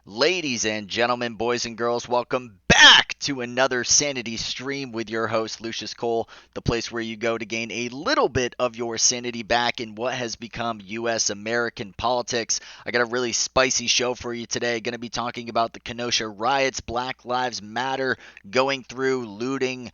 Ladies and gentlemen, boys and girls, welcome back to another Sanity stream with your host, Lucius Cole, the place where you go to gain a little bit of your sanity back in what has become U.S. American politics. I got a really spicy show for you today. Going to be talking about the Kenosha riots, Black Lives Matter, going through, looting,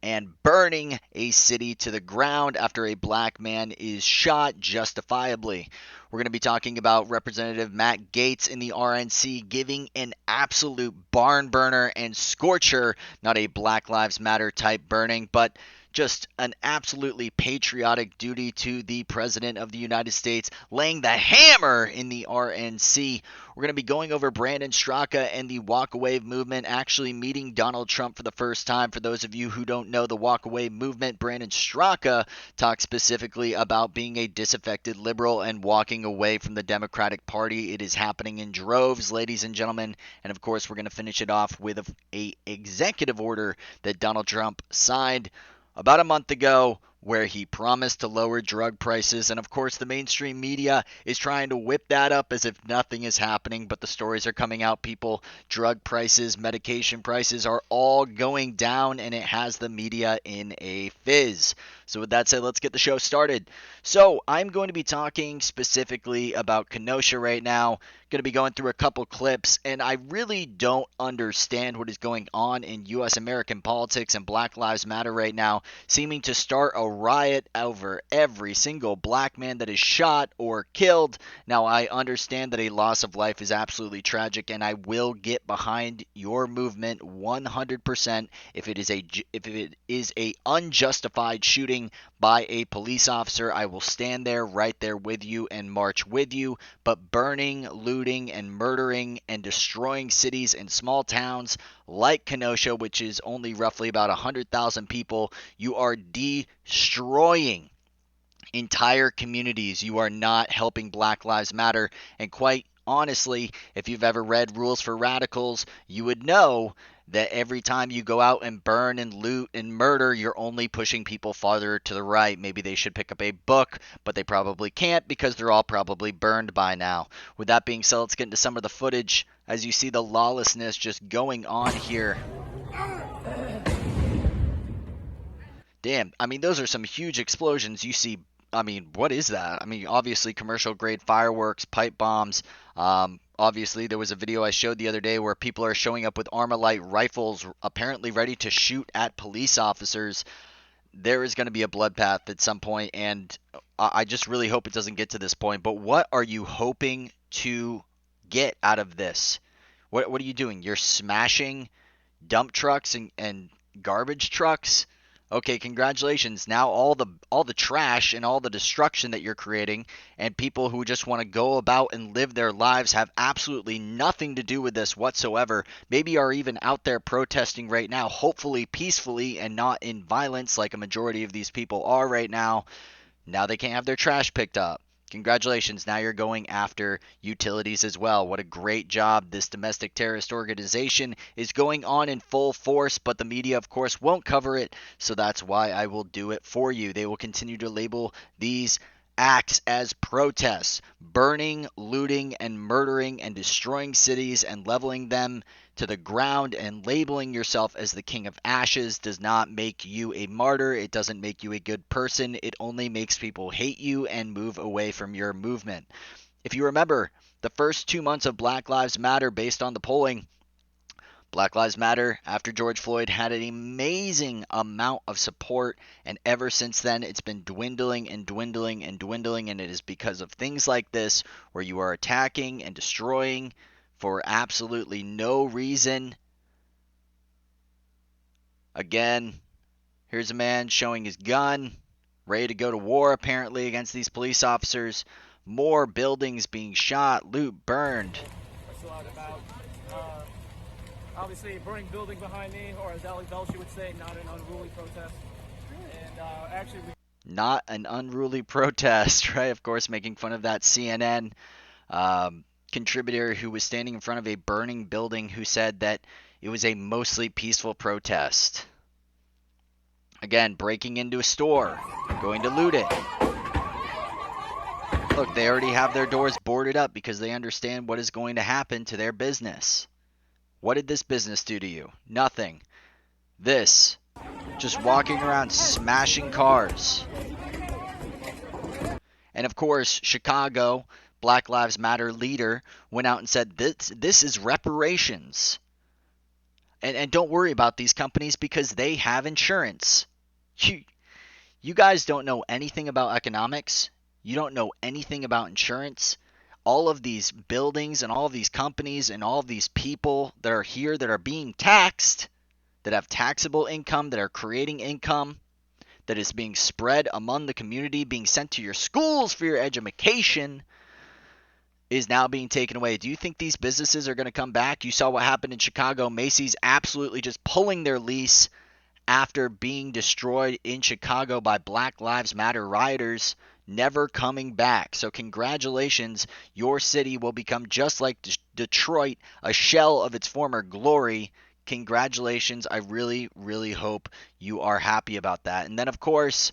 and burning a city to the ground after a black man is shot justifiably. We're going to be talking about Representative Matt Gaetz in the RNC giving an absolute barn burner and scorcher, not a Black Lives Matter type burning, but just an absolutely patriotic duty to the President of the United States, laying the hammer in the RNC. We're going to be going over Brandon Straka and the WalkAway movement, actually meeting Donald Trump for the first time. For those of you who don't know the WalkAway movement, Brandon Straka talks specifically about being a disaffected liberal and walking away from the Democratic Party. It is happening in droves, ladies and gentlemen. And of course, we're going to finish it off with a executive order that Donald Trump signed about a month ago, where he promised to lower drug prices. And of course, the mainstream media is trying to whip that up as if nothing is happening, but the stories are coming out. People, drug prices, medication prices are all going down, and it has the media in a fizz. So with that said, let's get the show started. So I'm going to be talking specifically about Kenosha right now. Going to be going through a couple clips, and I really don't understand what is going on in U.S. American politics and Black Lives Matter right now, seeming to start a riot over every single black man that is shot or killed. Now, I understand that a loss of life is absolutely tragic, and I will get behind your movement 100% if it is a unjustified shooting by a police officer. I will stand there right there with you and march with you. But burning, looting, and murdering and destroying cities and small towns like Kenosha, which is only roughly about 100,000 people, you are destroying entire communities. You are not helping Black Lives Matter. And quite honestly, if you've ever read Rules for Radicals, you would know that every time you go out and burn and loot and murder, you're only pushing people farther to the right. Maybe they should pick up a book, but they probably can't because they're all probably burned by now. With that being said, let's get into some of the footage as you see the lawlessness just going on here. Damn, I mean, those are some huge explosions. You see, I mean, what is that? I mean, obviously commercial grade fireworks, pipe bombs. Obviously, there was a video I showed the other day where people are showing up with Armalite rifles, apparently ready to shoot at police officers. There is going to be a bloodbath at some point, and I just really hope it doesn't get to this point. But what are you hoping to get out of this? What are you doing? You're smashing dump trucks and garbage trucks? Okay, congratulations. Now all the trash and all the destruction that you're creating, and people who just want to go about and live their lives have absolutely nothing to do with this whatsoever. Maybe are even out there protesting right now, hopefully peacefully and not in violence like a majority of these people are right now. Now they can't have their trash picked up. Congratulations, now you're going after utilities as well. What a great job this domestic terrorist organization is going on in full force, but the media, of course, won't cover it, so that's why I will do it for you. They will continue to label these acts as protests, burning, looting, and murdering and destroying cities and leveling them to the ground, and labeling yourself as the King of Ashes does not make you a martyr. It doesn't make you a good person. It only makes people hate you and move away from your movement. If you remember, the first 2 months of Black Lives Matter, based on the polling, Black Lives Matter, after George Floyd, had an amazing amount of support, and ever since then it's been dwindling and dwindling and dwindling, and it is because of things like this where you are attacking and destroying for absolutely no reason. Again, here's a man showing his gun, ready to go to war apparently against these police officers. More buildings being shot, loot burned. That's a lot about, obviously, a burning building behind me, or as Ali Belshi would say, not an unruly protest. And actually, not an unruly protest, right? Of course, making fun of that CNN contributor who was standing in front of a burning building who said that it was a mostly peaceful protest. Again, breaking into a store, going to loot it. Look, they already have their doors boarded up because they understand what is going to happen to their business. What did this business do to you? Nothing. This, just walking around smashing cars. And of course, Chicago, Black Lives Matter leader, went out and said this is reparations. And don't worry about these companies because they have insurance. You guys don't know anything about economics. You don't know anything about insurance. All of these buildings and all of these companies and all of these people that are here that are being taxed, that have taxable income, that are creating income, that is being spread among the community, being sent to your schools for your education, is now being taken away. Do you think these businesses are going to come back? You saw what happened in Chicago. Macy's absolutely just pulling their lease after being destroyed in Chicago by Black Lives Matter rioters, never coming back. So congratulations, your city will become just like Detroit, a shell of its former glory. Congratulations. I really, really hope you are happy about that. And then, of course,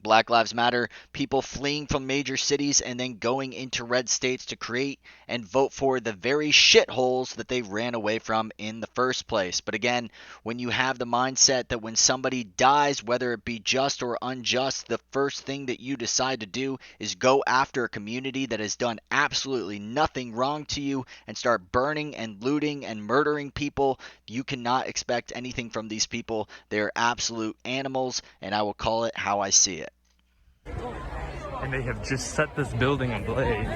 Black Lives Matter, people fleeing from major cities and then going into red states to create and vote for the very shitholes that they ran away from in the first place. But again, when you have the mindset that when somebody dies, whether it be just or unjust, the first thing that you decide to do is go after a community that has done absolutely nothing wrong to you and start burning and looting and murdering people, you cannot expect anything from these people. They are absolute animals, and I will call it how I see it. And they have just set this building ablaze.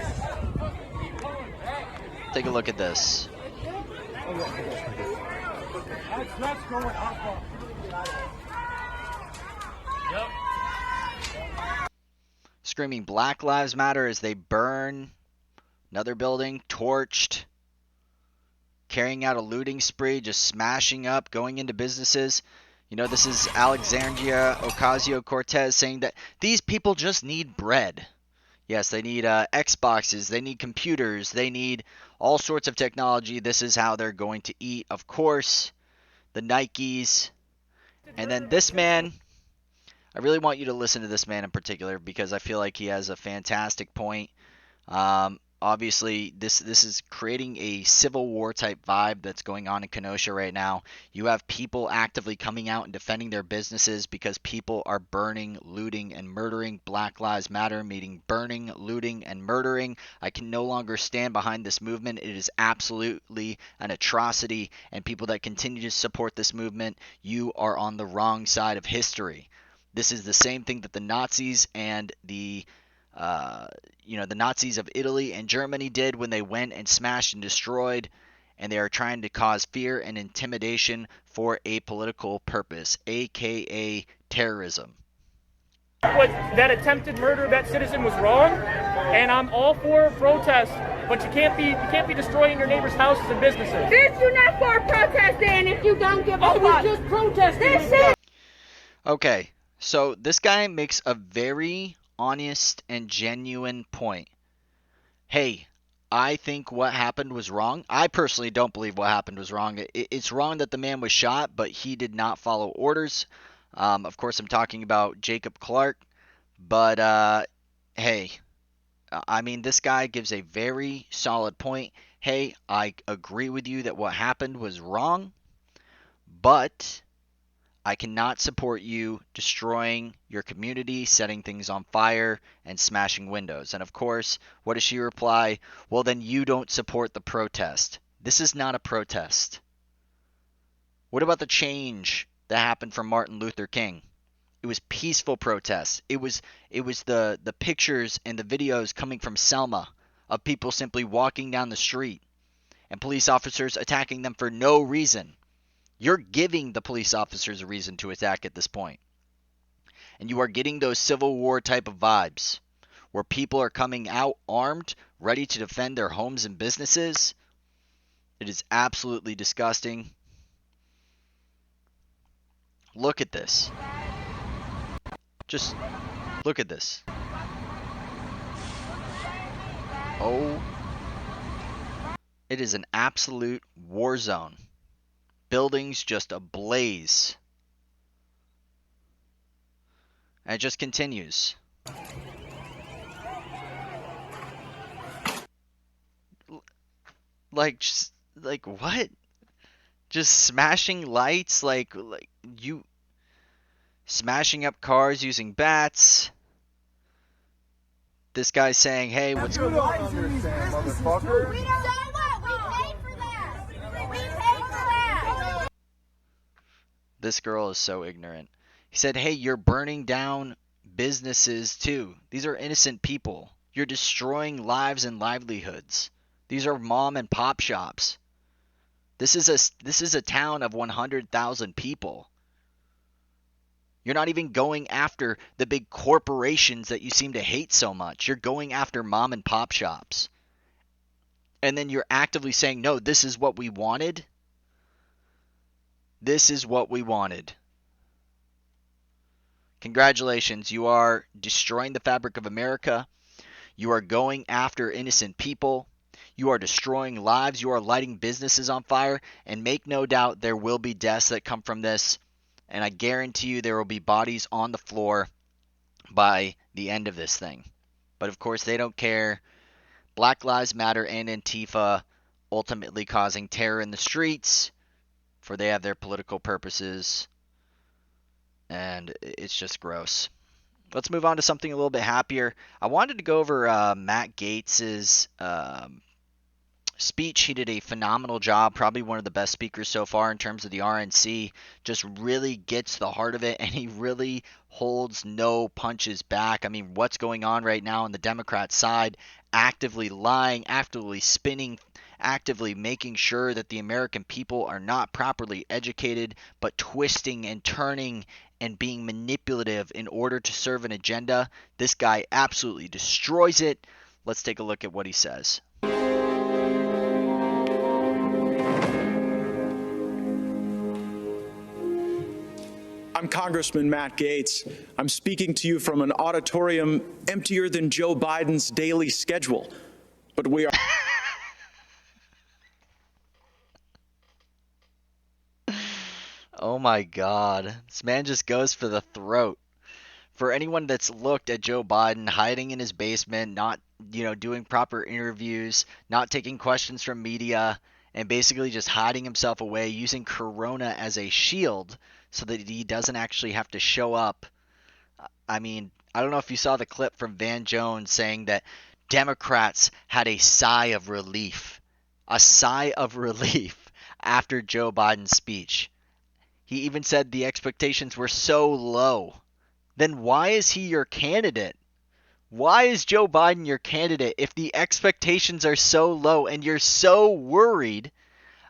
Take a look at this. Screaming Black Lives Matter as they burn another building, torched, carrying out a looting spree, just smashing up, going into businesses. You know, this is Alexandria Ocasio-Cortez saying that these people just need bread. Yes, they need Xboxes, they need computers, they need all sorts of technology. This is how they're going to eat. Of course, the Nikes. And then this man, I really want you to listen to this man in particular because I feel like he has a fantastic point. Obviously, this is creating a Civil War type vibe that's going on in Kenosha right now. You have people actively coming out and defending their businesses because people are burning, looting, and murdering. Black Lives Matter, meaning burning, looting, and murdering. I can no longer stand behind this movement. It is absolutely an atrocity, and people that continue to support this movement, you are on the wrong side of history. This is the same thing that the Nazis and the Nazis of Italy and Germany did when they went and smashed and destroyed, and they are trying to cause fear and intimidation for a political purpose, aka terrorism. That attempted murder of that citizen was wrong, and I'm all for protest, but you can't be destroying your neighbor's houses and businesses. Bitch, you're not for protesting if you don't give a fuck. I was just protesting. This shit. Okay, so this guy makes a very honest and genuine point. Hey, I think what happened was wrong. I personally don't believe what happened was wrong. It's wrong that the man was shot, but he did not follow orders. Of course, I'm talking about Jacob Clark. But, hey, I mean, this guy gives a very solid point. Hey, I agree with you that what happened was wrong, but I cannot support you destroying your community, setting things on fire, and smashing windows. And of course, what does she reply? Well, then you don't support the protest. This is not a protest. What about the change that happened from Martin Luther King? It was peaceful protests. It was the pictures and the videos coming from Selma of people simply walking down the street and police officers attacking them for no reason. You're giving the police officers a reason to attack at this point. And you are getting those Civil War type of vibes where people are coming out armed, ready to defend their homes and businesses. It is absolutely disgusting. Look at this. Just look at this. Oh, it is an absolute war zone. Buildings just ablaze. And it just continues. like what? Just smashing lights, like you smashing up cars using bats. This guy's saying, "Hey, what's going on?" Motherfucker. We don't know what. We paid for that. We paid for that. This girl is so ignorant. He said, "Hey, you're burning down businesses too. These are innocent people. You're destroying lives and livelihoods. These are mom and pop shops. This is a town of 100,000 people. You're not even going after the big corporations that you seem to hate so much. You're going after mom and pop shops. And then you're actively saying, no, this is what we wanted. This is what we wanted. Congratulations, you are destroying the fabric of America. You are going after innocent people. You are destroying lives. You are lighting businesses on fire. And make no doubt there will be deaths that come from this. And I guarantee you there will be bodies on the floor by the end of this thing. But of course they don't care. Black Lives Matter and Antifa ultimately causing terror in the streets, for they have their political purposes. And it's just gross. Let's move on to something a little bit happier. I wanted to go over Matt Gaetz's speech. He did a phenomenal job, probably one of the best speakers so far in terms of the RNC. Just really gets the heart of it, and he really holds no punches back. I mean, what's going on right now on the Democrat side? Actively lying, actively spinning, actively making sure that the American people are not properly educated, but twisting and turning and being manipulative in order to serve an agenda. This guy absolutely destroys it. Let's take a look at what he says. I'm Congressman Matt Gaetz. I'm speaking to you from an auditorium emptier than Joe Biden's daily schedule. But we are... Oh my God. This man just goes for the throat. For anyone that's looked at Joe Biden hiding in his basement, not, doing proper interviews, not taking questions from media, and basically just hiding himself away, using Corona as a shield so that he doesn't actually have to show up. I mean, I don't know if you saw the clip from Van Jones saying that Democrats had a sigh of relief. A sigh of relief after Joe Biden's speech. He even said the expectations were so low. Then why is he your candidate? Why is Joe Biden your candidate if the expectations are so low and you're so worried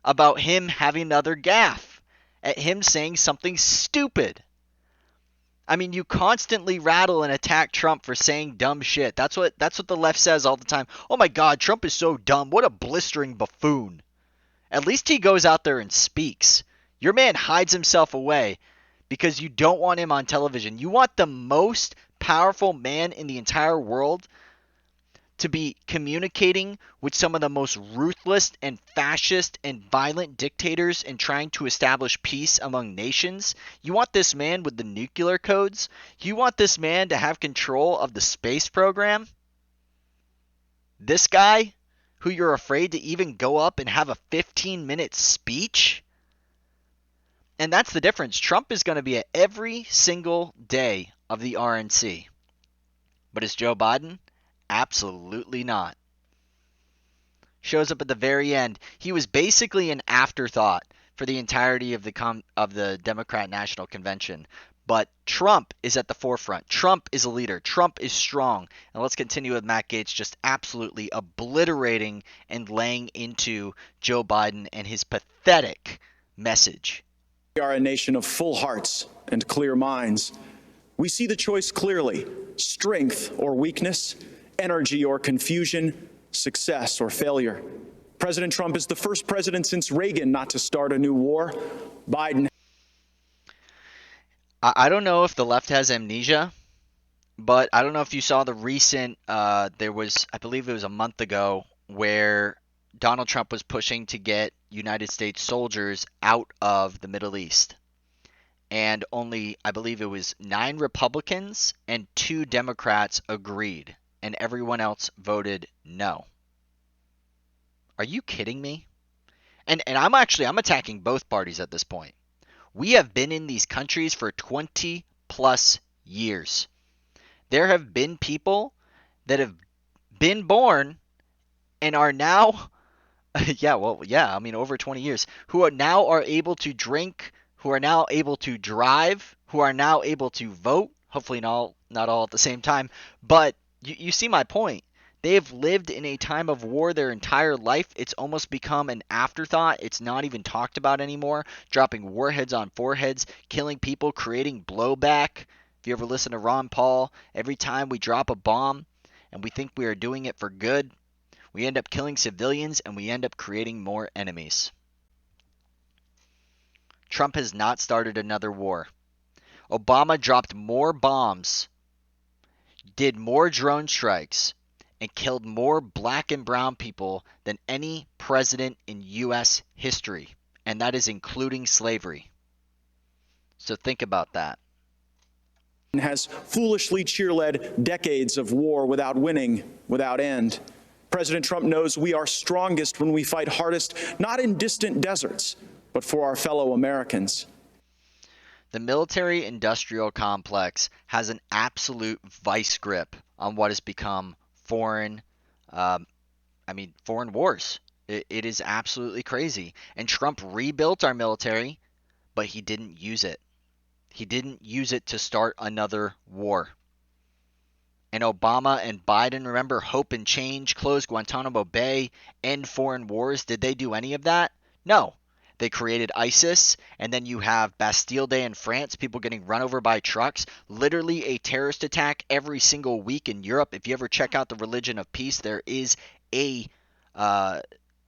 about him having another gaffe, at him saying something stupid? I mean, you constantly rattle and attack Trump for saying dumb shit. That's what the left says all the time. Oh my God, Trump is so dumb. What a blistering buffoon. At least he goes out there and speaks. Your man hides himself away because you don't want him on television. You want the most powerful man in the entire world to be communicating with some of the most ruthless and fascist and violent dictators and trying to establish peace among nations. You want this man with the nuclear codes? You want this man to have control of the space program? This guy, who you're afraid to even go up and have a 15-minute speech? And that's the difference. Trump is going to be at every single day of the RNC. But is Joe Biden? Absolutely not. Shows up at the very end. He was basically an afterthought for the entirety of the Democrat National Convention. But Trump is at the forefront. Trump is a leader. Trump is strong. And let's continue with Matt Gaetz just absolutely obliterating and laying into Joe Biden and his pathetic message. We are a nation of full hearts and clear minds. We see the choice clearly: strength or weakness, energy or confusion, success or failure. President Trump is the first president since Reagan not to start a new war. Biden. I don't know if the left has amnesia, but I don't know if you saw the recent, there was, I believe it was a month ago, where Donald Trump was pushing to get United States soldiers out of the Middle East. And only, I believe it was 9 Republicans and 2 Democrats agreed. And everyone else voted no. Are you kidding me? And I'm attacking both parties at this point. We have been in these countries for 20 plus years. There have been people that have been born and are now over 20 years, who are now able to drink, who are now able to drive, who are now able to vote. Hopefully not all at the same time, but you see my point. They have lived in a time of war their entire life. It's almost become an afterthought. It's not even talked about anymore. Dropping warheads on foreheads, killing people, creating blowback. If you ever listen to Ron Paul, every time we drop a bomb and we think we are doing it for good, we end up killing civilians and we end up creating more enemies. Trump has not started another war. Obama dropped more bombs, did more drone strikes, and killed more black and brown people than any president in U.S. history. And that is including slavery. So think about that. Has foolishly cheerled decades of war without winning, without end. President Trump knows we are strongest when we fight hardest, not in distant deserts, but for our fellow Americans. The military-industrial complex has an absolute vice grip on what has become foreign wars. It is absolutely crazy. And Trump rebuilt our military, but he didn't use it. He didn't use it to start another war. And Obama and Biden, remember, hope and change, close Guantanamo Bay, end foreign wars. Did they do any of that? No. They created ISIS, and then you have Bastille Day in France, people getting run over by trucks, literally a terrorist attack every single week in Europe. If you ever check out the Religion of Peace, there is a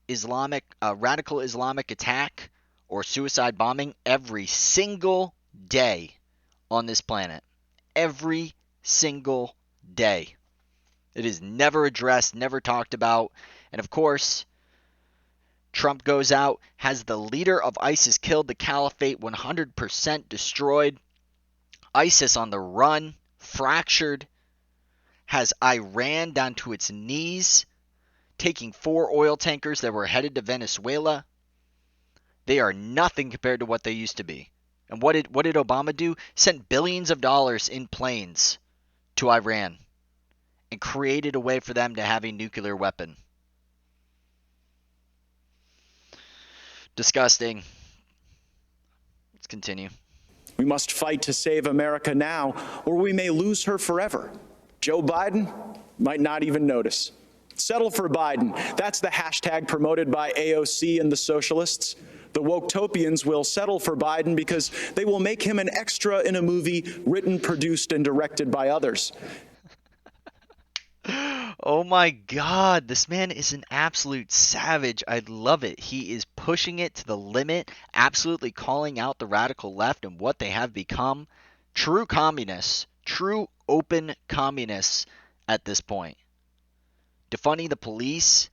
radical Islamic attack or suicide bombing every single day on this planet. Every single day. It is never addressed, never talked about, and of course, Trump goes out, has the leader of ISIS killed, the caliphate 100% destroyed, ISIS on the run, fractured, has Iran down to its knees, taking 4 oil tankers that were headed to Venezuela. They are nothing compared to what they used to be. And what did Obama do? Sent billions of dollars in planes to Iran and created a way for them to have a nuclear weapon. Disgusting. Let's continue. We must fight to save America now, or we may lose her forever. Joe Biden might not even notice. Settle for Biden. That's the hashtag promoted by AOC and the socialists. The Woketopians will settle for Biden because they will make him an extra in a movie written, produced, and directed by others. Oh my God, this man is an absolute savage. I love it. He is pushing it to the limit, absolutely calling out the radical left and what they have become. True communists, true open communists at this point. Defunding the police,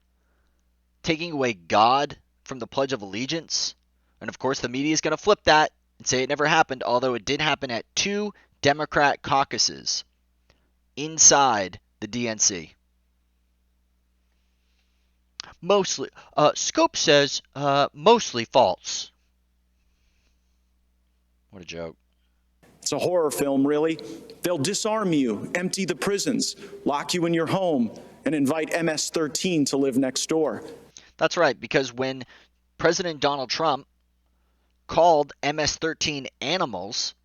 taking away God from the Pledge of Allegiance. And of course, the media is going to flip that and say it never happened, although it did happen at 2 Democrat caucuses inside the DNC. Mostly, Scope says, mostly false. What a joke. It's a horror film, really. They'll disarm you, empty the prisons, lock you in your home, and invite MS-13 to live next door. That's right, because when President Donald Trump called MS-13 animals,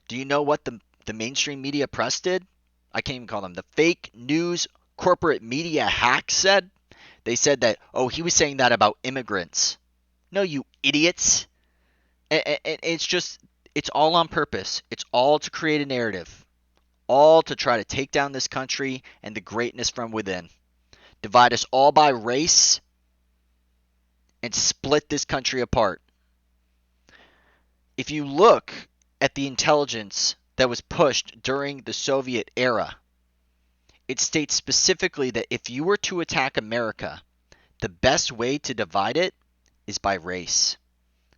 do you know what the mainstream media press did? I can't even call them. The fake news corporate media hacks said. They said that, he was saying that about immigrants. No, you idiots. It's all on purpose. It's all to create a narrative. All to try to take down this country and the greatness from within. Divide us all by race and split this country apart. If you look at the intelligence that was pushed during the Soviet era, it states specifically that if you were to attack America, the best way to divide it is by race,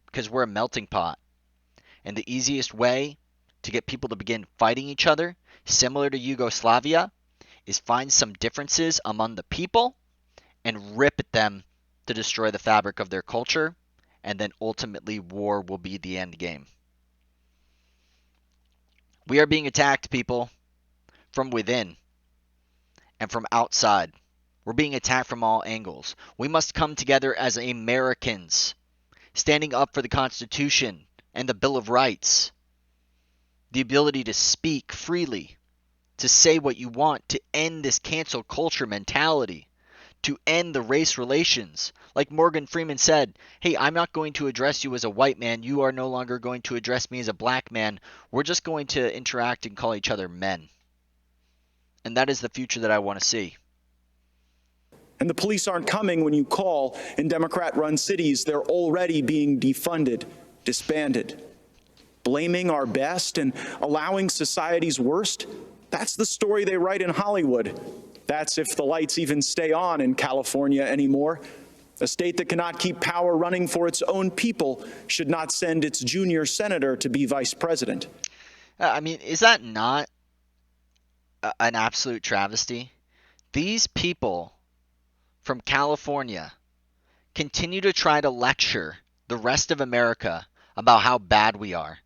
because we're a melting pot. And the easiest way to get people to begin fighting each other, similar to Yugoslavia, is find some differences among the people and rip at them to destroy the fabric of their culture, and then ultimately war will be the end game. We are being attacked, people, from within and from outside. We're being attacked from all angles. We must come together as Americans, standing up for the Constitution and the Bill of Rights, the ability to speak freely, to say what you want, to end this cancel culture mentality, to end the race relations. Like Morgan Freeman said, hey, I'm not going to address you as a white man. You are no longer going to address me as a black man. We're just going to interact and call each other men. And that is the future that I want to see. And the police aren't coming when you call. In Democrat-run cities, they're already being defunded, disbanded. Blaming our best and allowing society's worst, that's the story they write in Hollywood. That's if the lights even stay on in California anymore. A state that cannot keep power running for its own people should not send its junior senator to be vice president. I mean, is that not an absolute travesty? These people from California continue to try to lecture the rest of America about how bad we are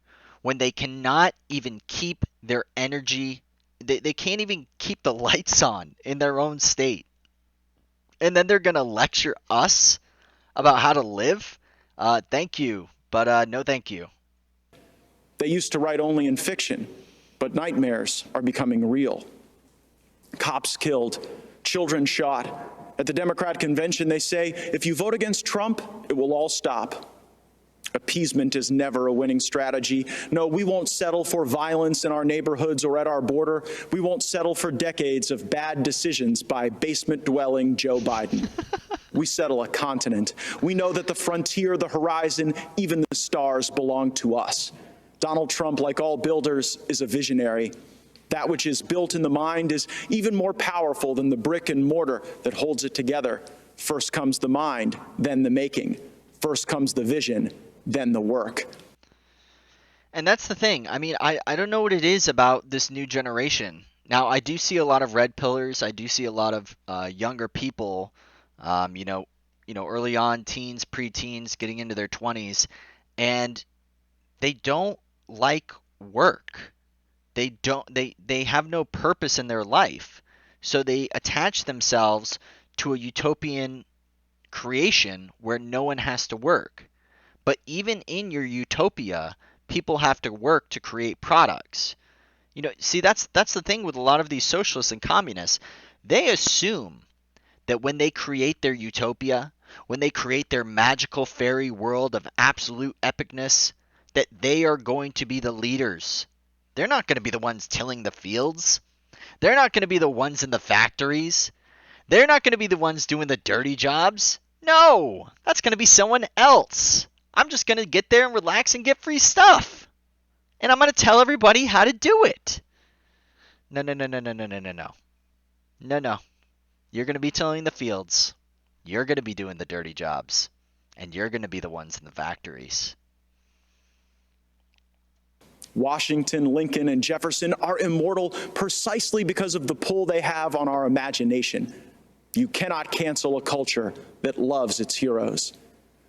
when they cannot even keep their energy. They can't even keep the lights on in their own state. And then they're going to lecture us about how to live? Thank you, but no thank you. They used to write only in fiction, but nightmares are becoming real. Cops killed, children shot. At the Democrat convention, they say, if you vote against Trump, it will all stop. Appeasement is never a winning strategy. No, we won't settle for violence in our neighborhoods or at our border. We won't settle for decades of bad decisions by basement-dwelling Joe Biden. We settle a continent. We know that the frontier, the horizon, even the stars belong to us. Donald Trump, like all builders, is a visionary. That which is built in the mind is even more powerful than the brick and mortar that holds it together. First comes the mind, then the making. First comes the vision, then the work. And that's the thing. I mean, I don't know what it is about this new generation. Now, I do see a lot of red pillars. I do see a lot of younger people, early on, teens, preteens, getting into their 20s, and they don't like work. They have no purpose in their life. So they attach themselves to a utopian creation where no one has to work. But even in your utopia, people have to work to create products. See, that's the thing with a lot of these socialists and communists. They assume that when they create their utopia, when they create their magical fairy world of absolute epicness, that they are going to be the leaders. They're not going to be the ones tilling the fields. They're not going to be the ones in the factories. They're not going to be the ones doing the dirty jobs. No, that's going to be someone else. I'm just going to get there and relax and get free stuff. And I'm going to tell everybody how to do it. No. No. You're going to be tilling the fields. You're going to be doing the dirty jobs. And you're going to be the ones in the factories. Washington, Lincoln, and Jefferson are immortal precisely because of the pull they have on our imagination. You cannot cancel a culture that loves its heroes.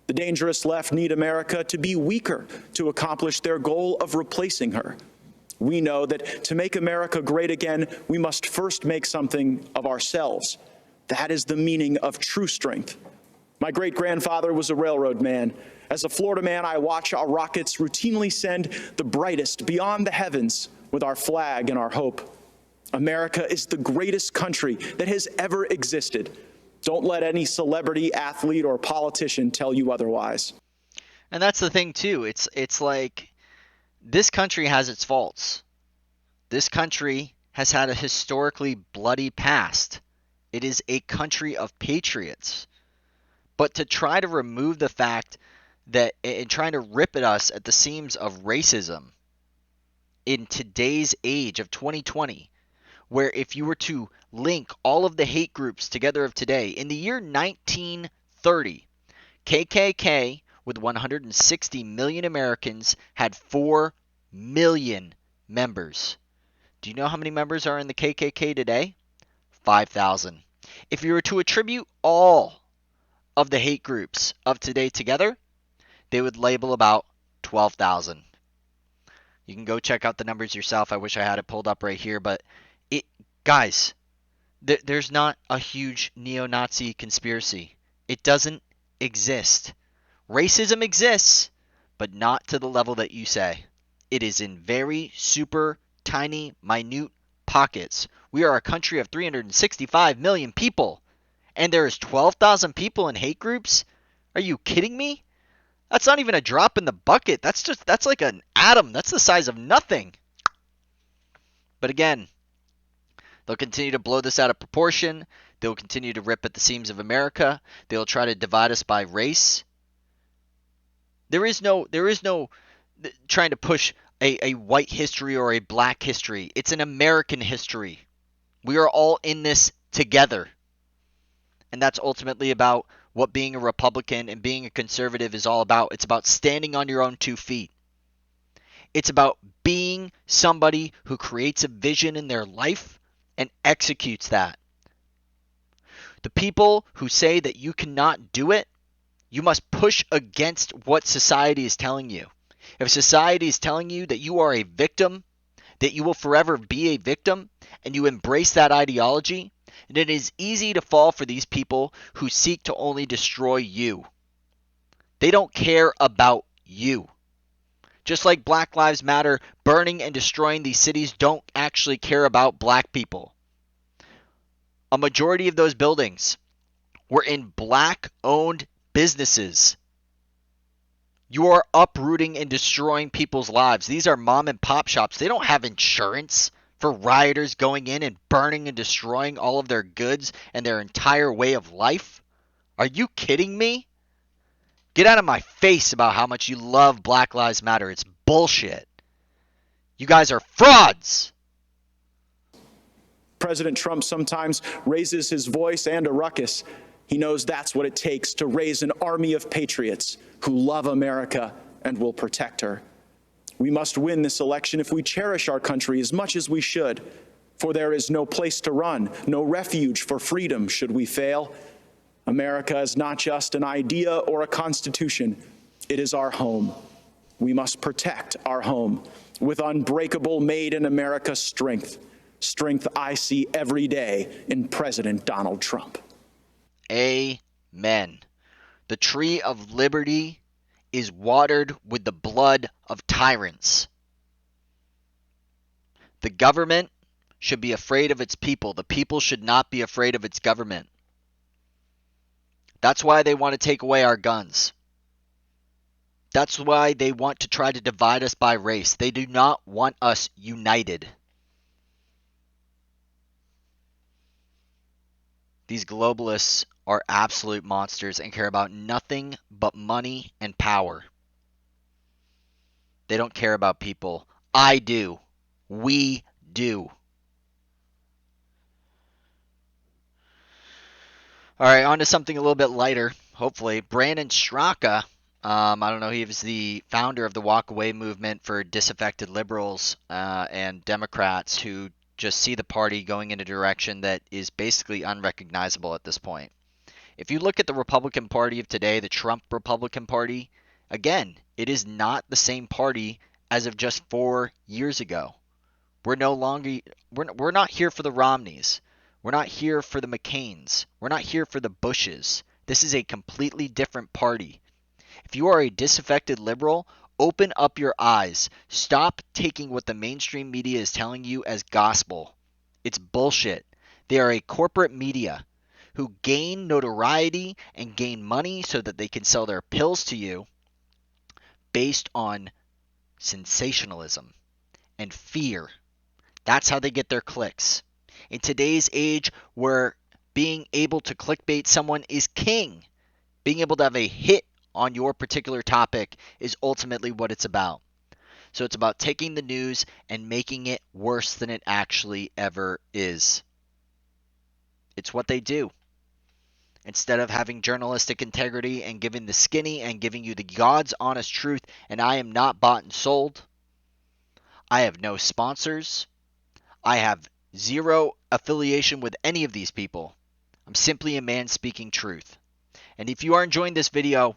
The dangerous left need America to be weaker to accomplish their goal of replacing her. We know that to make America great again, we must first make something of ourselves. That is the meaning of true strength. My great-grandfather was a railroad man. As a Florida man, I watch our rockets routinely send the brightest beyond the heavens with our flag and our hope. America is the greatest country that has ever existed. Don't let any celebrity, athlete, or politician tell you otherwise. And that's the thing, too. It's like this country has its faults. This country has had a historically bloody past. It is a country of patriots. But to try to remove the fact that and trying to rip at us at the seams of racism in today's age of 2020, where if you were to link all of the hate groups together of today, in the year 1930, KKK with 160 million Americans had 4 million members. Do you know how many members are in the KKK today? 5,000. If you were to attribute all of the hate groups of today together, they would label about 12,000. You can go check out the numbers yourself. I wish I had it pulled up right here, but guys, there's not a huge neo-Nazi conspiracy. It doesn't exist. Racism exists, but not to the level that you say. It is in very super tiny, minute pockets. We are a country of 365 million people, and there is 12,000 people in hate groups? Are you kidding me? That's not even a drop in the bucket. That's like an atom. That's the size of nothing. But again, they'll continue to blow this out of proportion. They'll continue to rip at the seams of America. They'll try to divide us by race. There is no trying to push a white history or a black history. It's an American history. We are all in this together. And that's ultimately about what being a Republican and being a conservative is all about. It's about standing on your own 2 feet. It's about being somebody who creates a vision in their life and executes that. The people who say that you cannot do it, you must push against what society is telling you. If society is telling you that you are a victim, that you will forever be a victim, and you embrace that ideology, and it is easy to fall for these people who seek to only destroy you. They don't care about you. Just like Black Lives Matter, burning and destroying these cities don't actually care about black people. A majority of those buildings were in black-owned businesses. You are uprooting and destroying people's lives. These are mom and pop shops. They don't have insurance for rioters going in and burning and destroying all of their goods and their entire way of life. Are you kidding me? Get out of my face about how much you love Black Lives Matter. It's bullshit. You guys are frauds. President Trump sometimes raises his voice and a ruckus. He knows that's what it takes to raise an army of patriots who love America and will protect her. We must win this election if we cherish our country as much as we should, for there is no place to run, no refuge for freedom should we fail. America is not just an idea or a constitution. It is our home. We must protect our home with unbreakable made in America strength. Strength I see every day in President Donald Trump. Amen. The tree of liberty is watered with the blood of tyrants. The government should be afraid of its people. The people should not be afraid of its government. That's why they want to take away our guns. That's why they want to try to divide us by race. They do not want us united. These globalists are absolute monsters and care about nothing but money and power. They don't care about people. I do. We do. All right, on to something a little bit lighter, hopefully. Brandon Straka, I don't know, he was the founder of the WalkAway movement for disaffected liberals and Democrats who just see the party going in a direction that is basically unrecognizable at this point. If you look at the Republican Party of today, the Trump Republican Party, again, it is not the same party as of just 4 years ago. We're not here for the Romneys. We're not here for the McCains. We're not here for the Bushes. This is a completely different party. If you are a disaffected liberal, open up your eyes. Stop taking what the mainstream media is telling you as gospel. It's bullshit. They are a corporate media who gain notoriety and gain money so that they can sell their pills to you based on sensationalism and fear. That's how they get their clicks. In today's age where being able to clickbait someone is king, being able to have a hit on your particular topic is ultimately what it's about. So it's about taking the news and making it worse than it actually ever is. It's what they do. Instead of having journalistic integrity and giving the skinny and giving you the God's honest truth, and I am not bought and sold. I have no sponsors. I have zero affiliation with any of these people. I'm simply a man speaking truth. And if you are enjoying this video,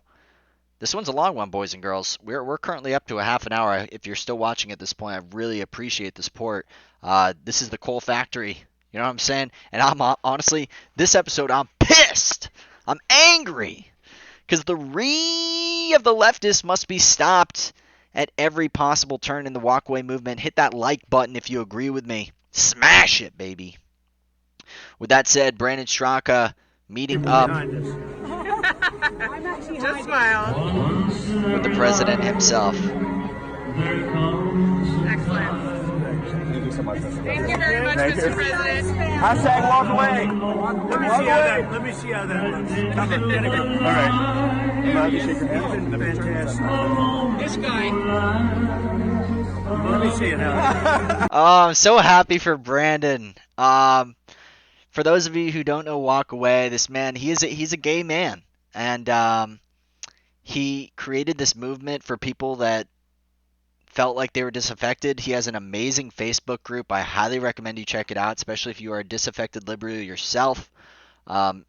this one's a long one, boys and girls. We're currently up to a half an hour. If you're still watching at this point, I really appreciate the support. This is the coal factory. You know what I'm saying? And I'm honestly, this episode, I'm pissed. I'm angry. Because the of the leftists must be stopped at every possible turn in the WalkAway movement. Hit that like button if you agree with me. Smash it, baby. With that said, Brandon Straka meeting up Just smile. with the president himself. Excellent. Thank you so much. Thank you very much, Mr. President. Hashtag walk away. Let me see how that looks. Come in, get a group. All right. Glad to shake your hand. Fantastic. This guy. Let me see it now. Oh, I'm so happy for Brandon. For those of you who don't know WalkAway, this man, he's a gay man. And he created this movement for people that felt like they were disaffected. He has an amazing Facebook group. I highly recommend you check it out, especially if you are a disaffected liberal yourself.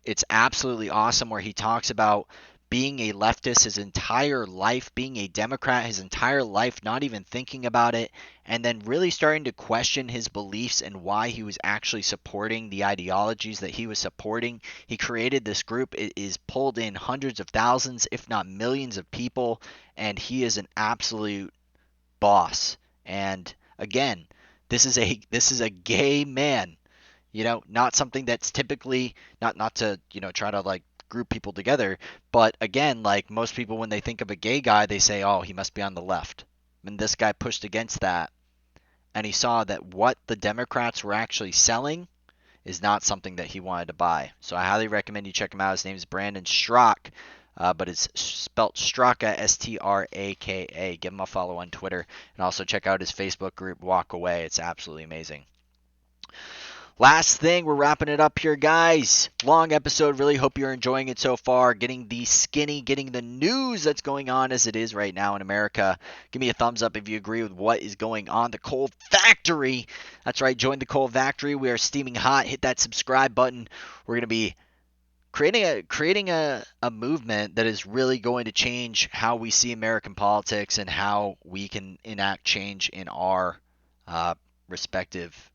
It's absolutely awesome, where he talks about being a leftist his entire life, being a Democrat his entire life, not even thinking about it, and then really starting to question his beliefs and why he was actually supporting the ideologies that he was supporting. He created this group. It is pulled in hundreds of thousands, if not millions of people, and he is an absolute boss. And again, this is a gay man, not something that's typically not to try to like group people together, but again, like most people, when they think of a gay guy, they say, oh, he must be on the left. And this guy pushed against that, and he saw that what the Democrats were actually selling is not something that he wanted to buy. So I highly recommend you check him out. His name is Brandon Straka. But it's spelt Straka, Straka. Give him a follow on Twitter, and also check out his Facebook group, WalkAway. It's absolutely amazing. Last thing, we're wrapping it up here, guys. Long episode. Really hope you're enjoying it so far. Getting the news that's going on as it is right now in America. Give me a thumbs up if you agree with what is going on. The coal factory. That's right. Join the coal factory. We are steaming hot. Hit that subscribe button. We're going to be creating a movement that is really going to change how we see American politics and how we can enact change in our respective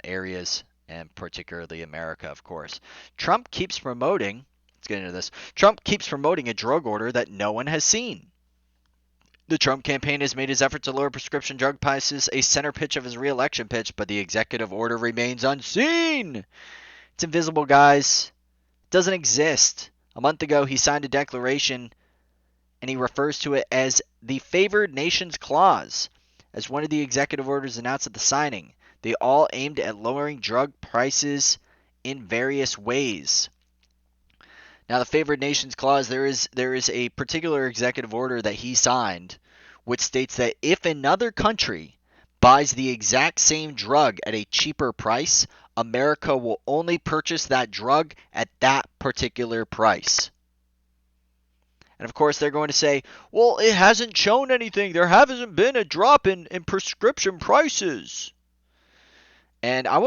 areas, and particularly America, of course. Trump keeps promoting a drug order that no one has seen. The Trump campaign has made his effort to lower prescription drug prices a center pitch of his re-election pitch, but the executive order remains unseen. It's invisible, guys. Doesn't exist. A month ago, he signed a declaration, and he refers to it as the Favored Nations Clause, as one of the executive orders announced at the signing. They all aimed at lowering drug prices in various ways. Now, the Favored Nations Clause, there is a particular executive order that he signed, which states that if another country buys the exact same drug at a cheaper price, America will only purchase that drug at that particular price. And of course, they're going to say, well, it hasn't shown anything. There hasn't been a drop in prescription prices. And I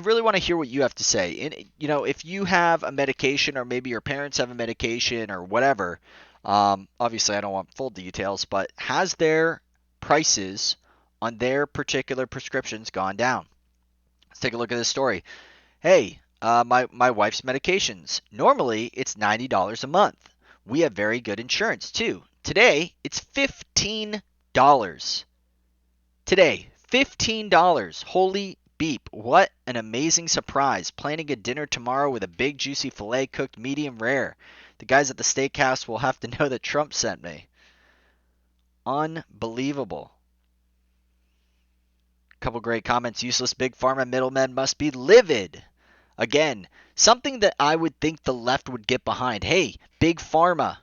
really want to hear what you have to say. And, if you have a medication, or maybe your parents have a medication or whatever, obviously I don't want full details, but has their prices on their particular prescriptions gone down? Let's take a look at this story. Hey, my wife's medications. Normally, it's $90 a month. We have very good insurance, too. Today, it's $15. Today, $15. Holy beep. What an amazing surprise. Planning a dinner tomorrow with a big, juicy filet cooked medium rare. The guys at the steakhouse will have to know that Trump sent me. Unbelievable. Couple great comments. Useless big pharma middlemen must be livid. Again, something that I would think the left would get behind. Hey, big pharma,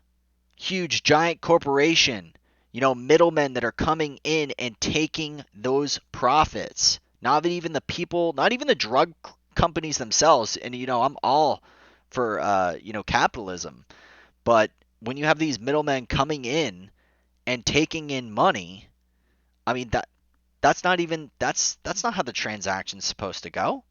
huge giant corporation, middlemen that are coming in and taking those profits. Not even the people, not even the drug companies themselves. And I'm all for capitalism. But when you have these middlemen coming in and taking in money, I mean that's not how the transaction's supposed to go.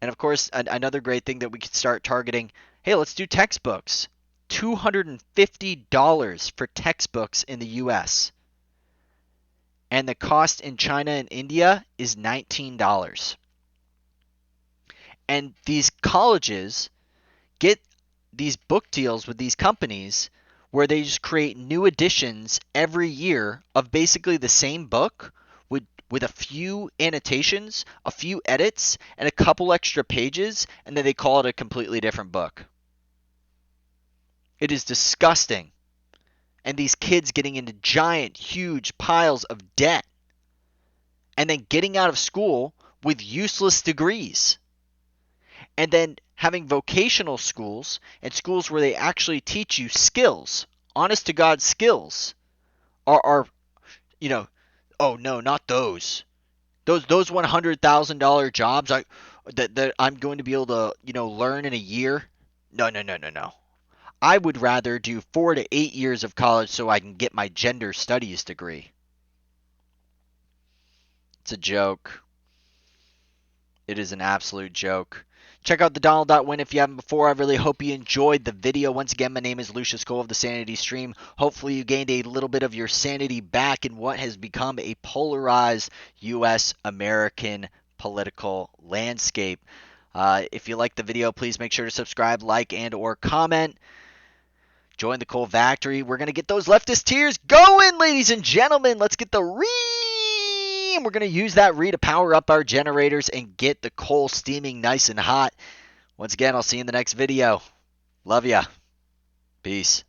And of course, another great thing that we could start targeting, Hey, let's do textbooks. $250 for textbooks in the US. And the cost in China and India is $19. And these colleges get these book deals with these companies where they just create new editions every year of basically the same book with a few annotations, a few edits, and a couple extra pages, and then they call it a completely different book. It is disgusting. And these kids getting into giant, huge piles of debt and then getting out of school with useless degrees. And then having vocational schools and schools where they actually teach you skills, honest to God skills, are oh no, not those. Those $100,000 jobs that I'm going to be able to, learn in a year. No. I would rather do 4 to 8 years of college so I can get my gender studies degree. It's a joke. It is an absolute joke. Check out the Donald.win if you haven't before. I really hope you enjoyed the video. Once again, my name is Lucius Cole of the Sanity Stream. Hopefully you gained a little bit of your sanity back in what has become a polarized U.S. American political landscape. If you liked the video, please make sure to subscribe, like, and or comment. Join the Cole Factory. We're going to get those leftist tears going, ladies and gentlemen. Let's get the and we're going to use that to power up our generators and get the coal steaming nice and hot. Once again, I'll see you in the next video. Love ya. Peace.